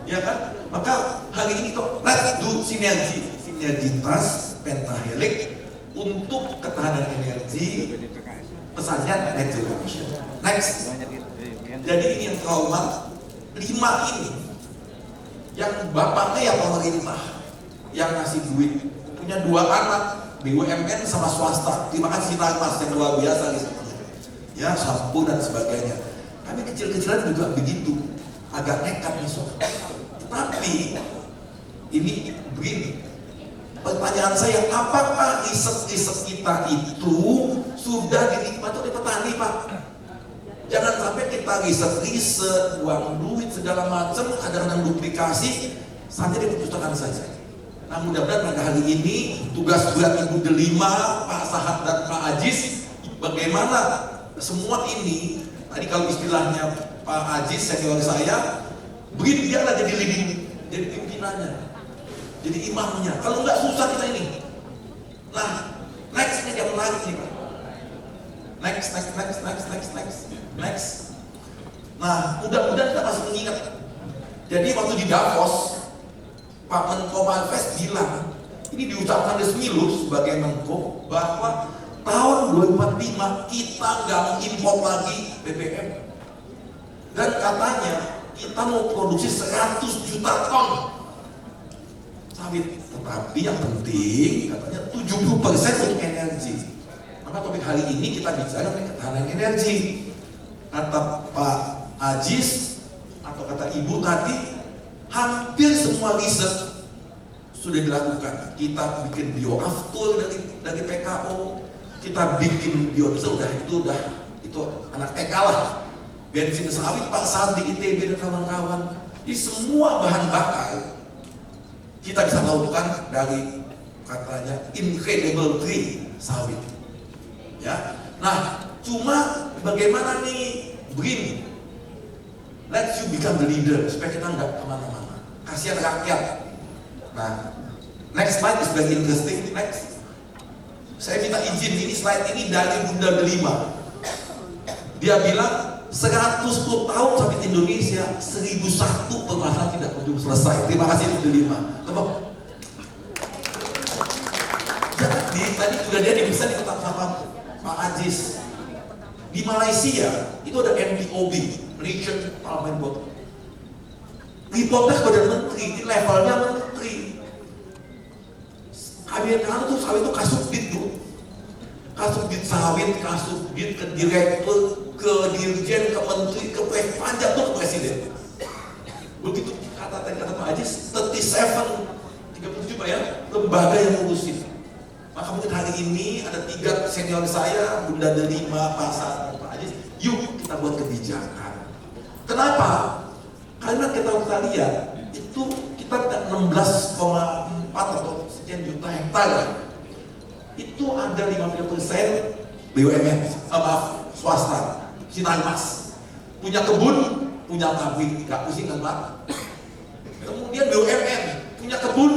Ya kan? Maka hari ini tuh let's do sinergitas pentahelix untuk ketahanan energi, pesannya net zero emission. Next. Jadi ini yang trauma 5 ini yang bapaknya yang pemerintah yang ngasih duit, punya 2 anak BUMN sama swasta. Terima kasih Mas yang luar biasa gitu. Ya, sampo dan sebagainya. Kami kecil-kecilan juga begitu, agak nekat nih sob. Tapi ini begini, pertanyaan saya, apakah riset-riset kita itu sudah dinikmati oleh petani, Pak? Jangan sampai kita riset, buang duit segala macam, kadang-kadang duplikasi, sampai di perpustakaan saja. Nah, mudah-mudahan pada hari ini tugas berat Ibu Delima, Pak Sahat dan Pak Ajis, bagaimana semua ini, tadi kalau istilahnya Pak Ajis senior saya, begitu dia lah jadi leading, jadi pimpinannya, jadi imamnya. Kalau nggak susah kita ini. Nah, nextnya yang menarik nih Pak. Next. Nah, mudah-mudahan kita masih mengingat. Jadi waktu di Davos, Pak Menko Marves bilang, ini diucapkan resmi loh sebagai Menko, bahwa tahun 2045 kita nggak mengimpor lagi BBM. Dan katanya kita mau produksi 100 juta ton sawit. Tetapi yang penting katanya 70% untuk energi. Maka topik hari ini kita bicara mengenai ketahanan energi. Kata Pak Ajis atau kata Ibu tadi, hampir semua riset sudah dilakukan. Kita bikin bioaftur dari PKO, kita bikin biodiesel itu anak TK lah. Bensin sawit Pak Sandi ITB dan kawan-kawan. Di semua bahan bakar kita bisa lakukan dari katanya incredible tree sawit. Ya. Nah, cuma bagaimana nih begini? Let's you become the leader supaya kita nggak kemana-mana. Kasihan rakyat. Nah, next slide is very interesting. Next, saya minta izin ini slide ini dari Bunda Delima. Dia bilang 110 tahun sampai Indonesia 1001 permasalahan tidak kunjung selesai. Terima kasih Bunda Delima. Jadi tadi juga dia dipesan di kotak sama Pak Ajis. Di Malaysia itu ada MPOB, Malaysian Parliament Board. Reportnya kepada menteri, di levelnya menteri. Kabinet tuh sawit itu kasubdit tuh. Kasubdit sawit, kasubdit ke direktur, ke dirjen, ke menteri, ke pajak tuh ke presiden. Begitu kata Pak Ajis, 37 Pak ya, lembaga yang ngurusin. Maka mungkin hari ini ada 3 senior saya, Bunda Delima, Pak Sahat, dan Pak Ajis. Yuk kita buat kebijakan. Kenapa? Karena kita lihat itu kita 16,4 atau sekian juta hektar. Itu ada 50% BUMN, swasta, Sinarmas. Punya kebun, punya pabrik, nggak pusing kan Pak? Kemudian BUMN, punya kebun,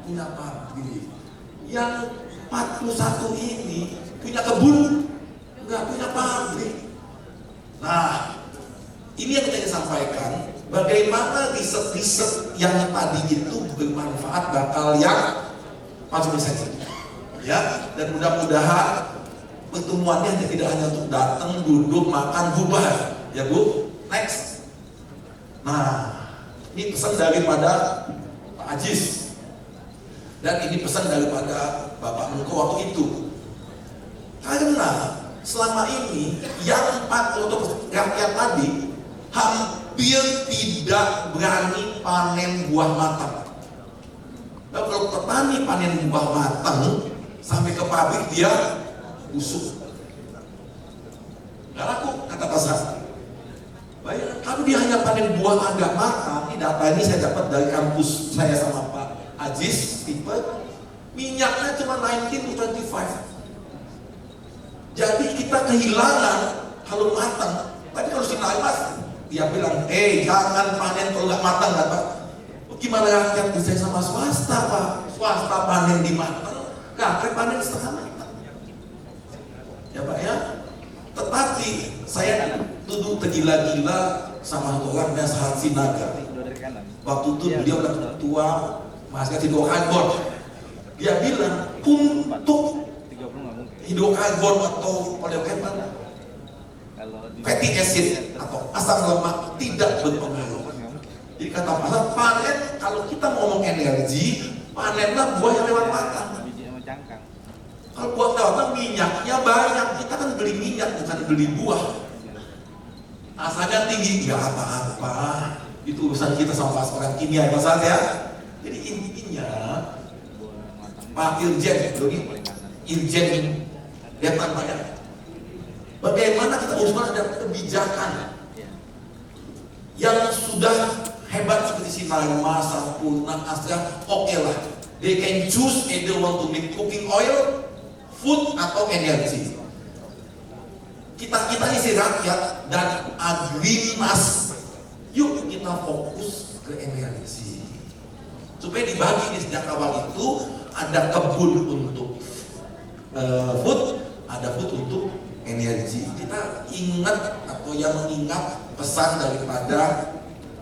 punya pabrik. Yang 41 ini punya kebun, nggak punya pabrik. Nah, ini yang kita ingin sampaikan. Bagaimana riset-riset yang tadi itu bermanfaat bakal yang masuk saja. Ya, dan mudah-mudahan pertemuannya tidak hanya untuk datang, duduk, makan, bubar. Ya Bu, next. Nah, ini pesan daripada Pak Ajis. Dan ini pesan daripada Bapak Menko waktu itu. Karena selama ini yang 40% rakyat tadi hampir tidak berani panen buah matang. Dan kalau petani panen buah matang sampai ke pabrik dia busuk. Gak laku kata Pak Sahat. Bayangkan kalau dia hanya panen buah agak matang, ini data ini saya dapat dari kampus saya sama Pak Ajis, tipe minyaknya cuma 19-25. Jadi kita kehilangan kalau matang. Tadi kalau si Naimas dia bilang, jangan panen kalau nggak matang, nggak Pak. Gimana rakyat bisa sama swasta Pak? Swasta panen di matang, rakyat panen setengah matang. Ya Pak ya. Tetapi saya tuduh tergila-gila sama orang yang Sahat Sinaga. Waktu itu beliau adalah ketua mahasiswa hidrokarbon. Dia bilang untuk hidrokarbon atau polycarbon fatty acid atau asam lemak tidak berpengaruh. Jadi kata pasar panen, kalau kita ngomong energi, panenlah buah yang lewat batang. Kalau buah lewat minyaknya banyak, kita kan beli minyak bukan beli buah. Asalnya tinggi, nggak apa-apa. Itu urusan kita sama orang kimia pasal ya. Jadi intinya Pak Irjen, Irjen Lieutenant Pak, bagaimana kita usaha ada kebijakan yang sudah hebat seperti Sinarma, Sampurna, Astra, oke lah. They can choose either want to make cooking oil, food atau energi. Kita isi rakyat dan agrimas. Yuk kita fokus ke energi. Supaya dibagi di sejak awal itu ada kebun untuk food, ada food untuk energi. Kita ingat atau yang mengingat pesan daripada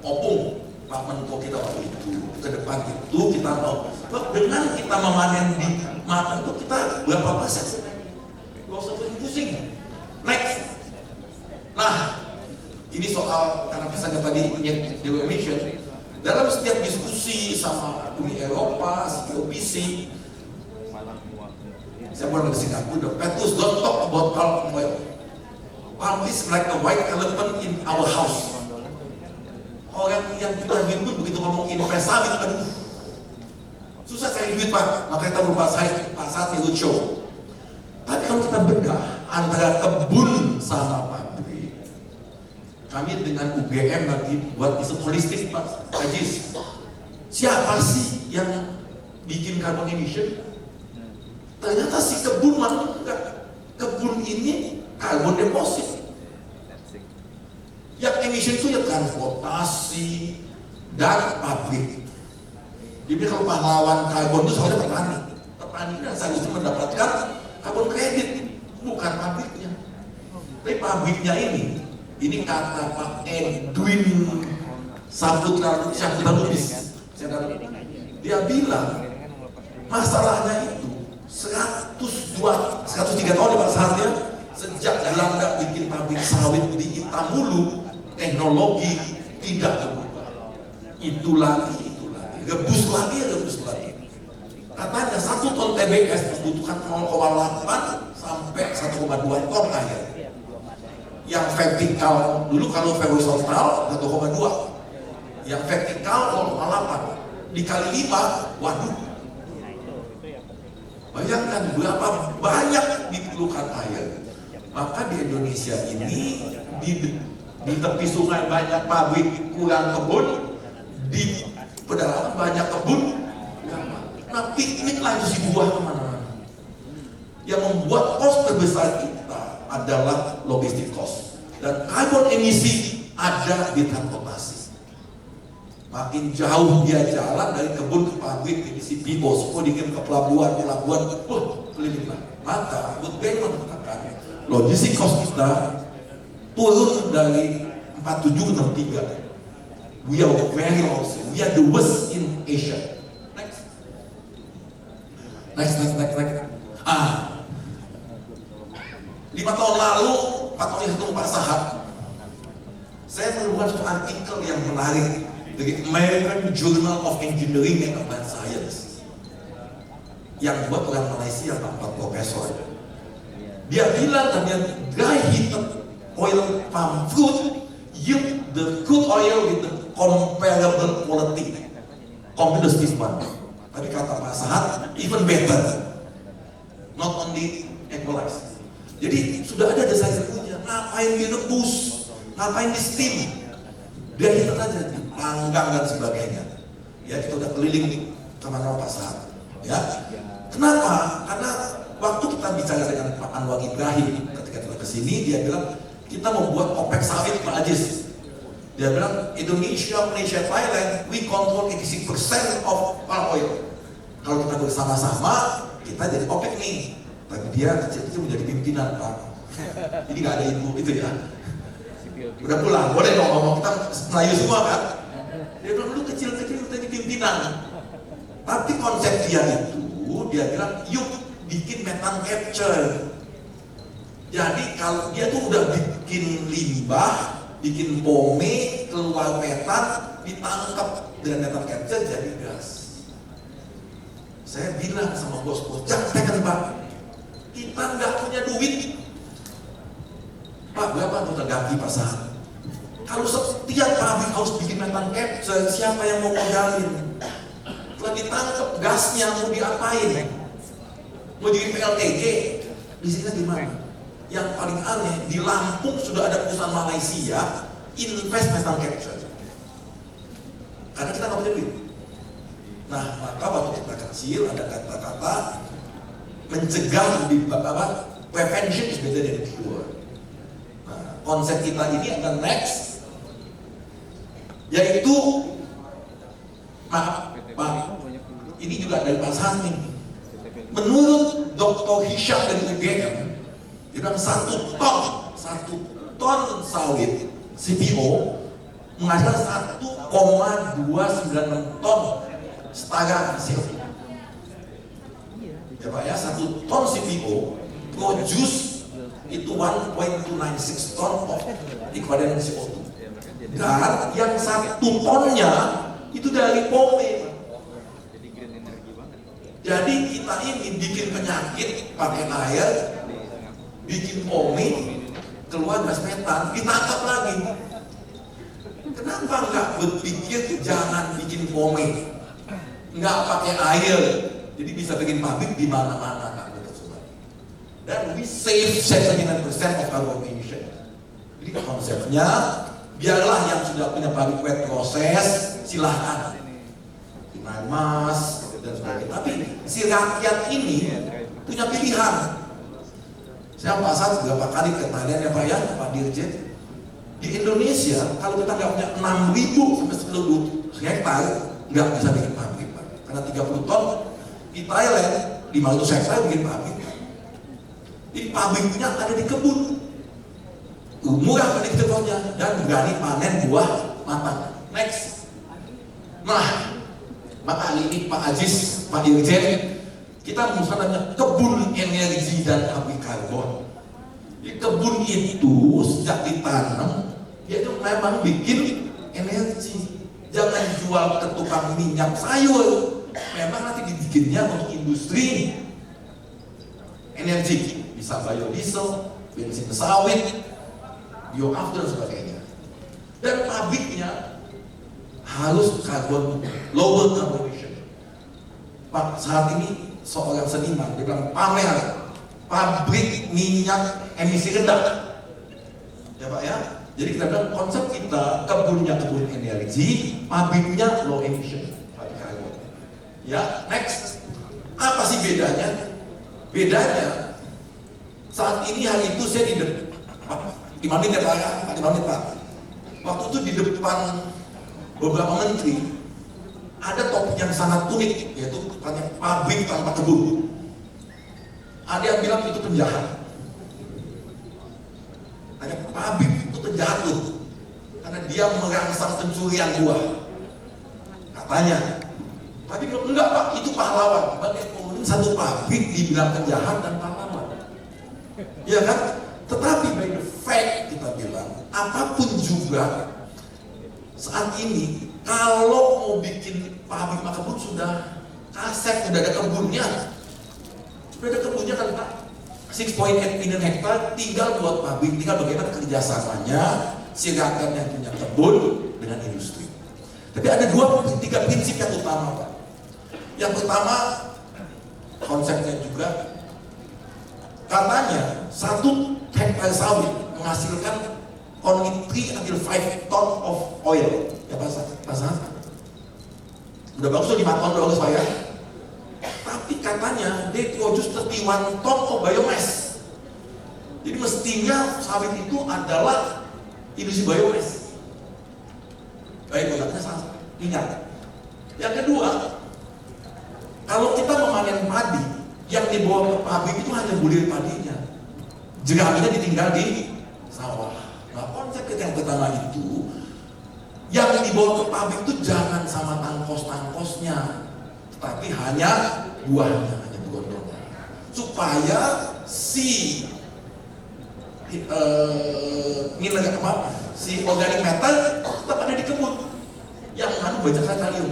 Opung Pak Menko kita waktu itu, ke depan itu kita mau dengan kita memanen di mata itu kita berapa persen? Gak usah pusing. Next. Nah, ini soal karena pesannya tadi Dewa Mission. Dalam setiap diskusi sama Uni Eropa, COPC, saya pernah ke Singapura, Petrus don't talk about palm oil. Palm is like a white elephant in our house. Orang yang kita hidup begitu ngomong investasi, aduh, susah cari duit Pak, makanya kita berupa Pak Sati lucu. Tapi kalau kita bedah antara kebun sama pabrik, kami dengan UGM lagi buat isu holistik Pak Ajis. Siapa sih yang bikin carbon emission? Ternyata si kebun mana enggak. Kebun ini carbon deposit. Yang emission itu ya transportasi dan pabrik. Jadi kalau pahlawan karbon itu soalnya petani. Petani kan seharusnya mendapatkan karbon kredit, bukan pabriknya. Tapi pabriknya ini kata Pak Edwin Saputra Lubis. Dia bilang masalahnya itu 103 tahun di saatnya sejak Belanda bikin pabrik sawit di Intamulu, teknologi tidak berubah. Itu lagi, rebus lagi. Katanya 1 ton TBS membutuhkan 0,8 sampai 1,2 ton air. Yang vertikal dulu kalau horizontal 1,2, yang vertikal 0,8 dikali 5, waduh. Bayangkan berapa banyak diperlukan air. Maka di Indonesia ini di tepi sungai banyak pabrik, kurang kebun, di pedalaman banyak kebun. Nah piknik lagi si buah kemana-mana. Yang membuat kos terbesar kita adalah logistik kos, dan karbon emisi ada di transportasi. Makin jauh dia jalan dari kebun ke pabrik, emisi PO, dikirim ke pelabuhan, keliling lah. Maka World Bank mengatakan logistik kos kita turun dari 47 ke 63. We are very low. We are the worst in Asia. Next. 5 tahun lalu, 4 tahun yang ketemu Pak Sahab, saya menemukan satu artikel yang menarik dari American Journal of Engineering and Applied Science yang buat orang Malaysia, Pak Profesor. Dia bilang katanya dry heated oil palm fruit yield the crude oil with the comparable quality compared to this one. Tapi kata Pak Sahab, even better, not only equalize. Jadi sudah ada desain punya, ngapain direbus, ngapain di steam, dia hitung aja, dipanggang dan sebagainya. Ya kita udah keliling nih sama Pak Sahab. Ya, kenapa? Karena waktu kita bicara dengan Pak Anwar Ibrahim ketika kita kesini, dia bilang kita membuat OPEC sawit Pak Ajis. Dia bilang Indonesia, Malaysia, Thailand, we control 86% of palm oil. Kalau kita bersama-sama, kita jadi OPEC nih. Tapi dia kecil-kecil menjadi pimpinan Pak. Jadi nggak ada ibu itu ya. Udah pulang, boleh dong ngomong, kita Melayu semua kan. Dia bilang lu kecil-kecil pimpinan. Tapi konsep dia itu, dia bilang, yuk bikin metan capture. Jadi kalau dia tuh udah bikin limbah, bikin pome, keluar metan, ditangkap dengan metan capture jadi gas. Saya bilang sama bos-bos, jangan tekan Pak, kita nggak punya duit. Pak, berapa untuk ganti pasar? Kalau setiap pabrik harus bikin metan capture, siapa yang mau modalin? Setelah ditangkap gasnya mau diapain? Mau jadi PLTG? Di sini di mana? Yang paling aneh, di Lampung sudah ada perusahaan Malaysia invest metan capture. Karena kita nggak punya duit. Nah, maka waktu kita kecil ada kata-kata mencegah di apa? Prevention is better than cure. Nah, konsep kita ini akan next, yaitu maaf, ini juga dari Pak Sani. Menurut Dr. Hisham dari UGM, dia bilang 1 ton sawit CPO menghasilkan 1,296 ton setara CO2. Ya Pak ya, 1 ton CPO produce itu 1.296 ton of equivalent CO2. Dan yang 1 tonnya itu dari pome. Jadi kita ini bikin penyakit pakai air, bikin pome, keluar gas metan, ditangkap lagi. Kenapa nggak berpikir jangan bikin pome, nggak pakai air, jadi bisa bikin pabrik di mana-mana kan? Dan we save 79% of carbon emission. Jadi konsepnya, biarlah yang sudah punya pabrik wet process silahkan, dengan mas dan sebagainya. Tapi si rakyat ini punya pilihan. Saya pasang beberapa kali ke Thailand ya Pak ya, Pak Dirjen. Di Indonesia kalau kita nggak punya 6.000 sampai 10.000 hektar nggak bisa bikin pabrik Pak. Karena 30 ton di Thailand 500 hektar bikin pabrik. Jadi pabriknya ada di kebun, murah prediktornya dan berani panen buah matang. Next. Nah, maka kali ini Pak Aziz, Pak Dirjen, kita merumuskan namanya kebun energi dan pabrik karbon. Di kebun itu sejak ditanam, dia itu memang bikin energi. Jangan jual ke tukang minyak sayur. Memang nanti dibikinnya untuk industri energi. Bisa biodiesel, bensin sawit, bioafter dan sebagainya. Dan pabriknya harus karbon, lower carbon emission. Pak, saat ini seorang seniman, dia bilang pamer pabrik minyak emisi rendah. Ya Pak ya, jadi kita bilang konsep kita kebunnya kebun energi, pabriknya low emission. Ya, next. Apa sih bedanya? Bedanya saat ini hari itu saya di depan, 5 menit ya Pak ya, 5 menit Pak. Waktu itu di depan beberapa menteri ada topik yang sangat unik, yaitu tanya pabrik tanpa kebun. Ada yang bilang itu penjahat. Tanya pabrik itu penjahat loh, karena dia merangsang pencurian buah. Katanya. Tapi bilang enggak Pak, itu pahlawan. Bagaimana satu pabrik dibilang penjahat dan pahlawan? Ya kan? Tetapi by the fact kita bilang, apapun juga saat ini kalau mau bikin pabrik maka kebun sudah kaset, sudah ada kebunnya. Sudah ada kebunnya kan Pak. 6.8 million hektar, tinggal buat pabrik, tinggal bagaimana kerjasamanya si rakyat yang punya kebun dengan industri. Tapi ada 3 prinsip yang utama Pak. Yang pertama, konsepnya juga katanya 1 hektar sawit menghasilkan only 3 until 5 ton of oil. Ya Pak, udah bagus tuh 5 ton udah bagus Pak ya. Tapi katanya they produce 31 ton of biomass. Jadi mestinya sawit itu adalah industri biomass. Baik, katanya salah. Ingat. Yang kedua, kalau kita memanen padi, yang dibawa ke pabrik itu hanya bulir padinya. Jeraminya ditinggal di sawah. Nah, konsep yang pertama itu, yang dibawa ke pabrik itu jangan sama tangkos-tangkos tapi hanya buahnya, hanya berondongnya, supaya si si organic matter tetap ada di kebun yang mengandung banyak kalium.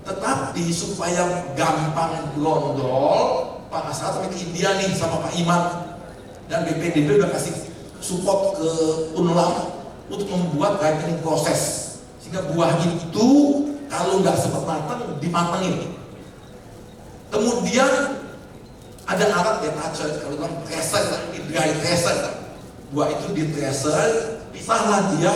Tetapi supaya gampang brondol, Pak Asal sampai ke India nih sama Pak Iman dan BPDB udah kasih support ke Unulam untuk membuat ripening proses, sehingga buah itu kalau nggak sempat matang dimatengin. Kemudian ada alat ya kalau bilang tracer, dry tracer. Buah itu di tracer, pisahlah dia